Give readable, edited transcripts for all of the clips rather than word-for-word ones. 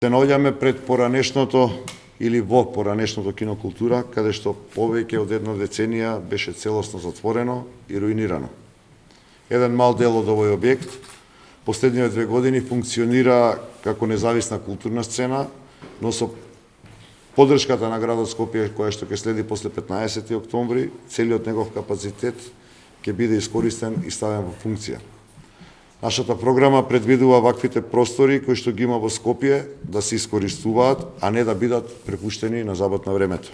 Се наоѓаме пред поранешното или во поранешното кинокултура, каде што повеќе од една деценија беше целосно затворено и руинирано. Еден мал дел од овој објект последниве 2 години функционира како независна културна сцена, но со поддршката на градот Скопје, која што ќе следи после 15 октомври, целиот негов капацитет ќе биде искористен и ставен во функција. Нашата програма предвидува ваквите простори кои што ги има во Скопје да се искористуваат, а не да бидат препуштени на забот на времето.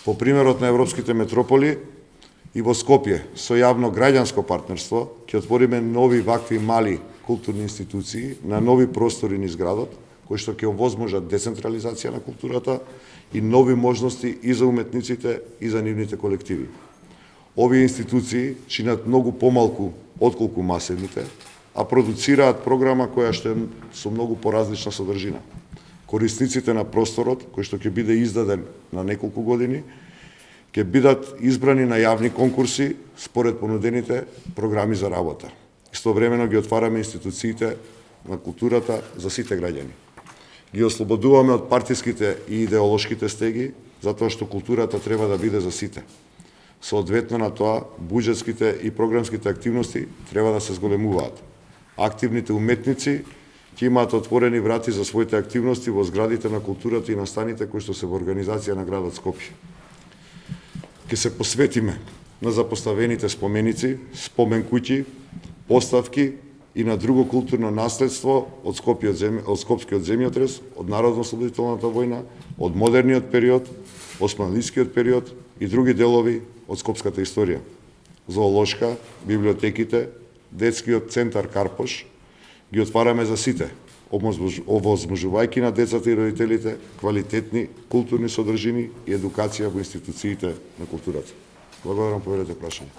По примерот на европските метрополи, и во Скопје со јавно граѓанско партнерство ќе отвориме нови вакви мали културни институции на нови простори низ градот, кои што ќе овозможат децентрализација на културата и нови можности и за уметниците и за нивните колективи. Овие институции чинат многу помалку отколку масивните, а продуцираат програма која што е со многу поразлична содржина. Корисниците на просторот, кој што ќе биде издаден на неколку години, ќе бидат избрани на јавни конкурси според понудените програми за работа. Истовремено ги отвараме институциите на културата за сите граѓани. Ги ослободуваме од партиските и идеолошките стеги, затоа што културата треба да биде за сите. Соодветно на тоа, буџетските и програмските активности треба да се зголемуваат. Активните уметници ќе имаат отворени врати за своите активности во зградите на културата и настаните кои што се во организација на градот Скопје. Ќе се посветиме на запоставените споменици, спомен куќи, поставки и на друго културно наследство од Скопскиот земјотрес, од Народно-ослободителната војна, од модерниот период, османлискиот период и други делови од скопската историја. Зоолошка, библиотеките, детскиот центар Карпош ги отвараме за сите, овозможувајќи на децата и родителите квалитетни културни содржини и едукација во институциите на културата. Благодарам, поведете прашање.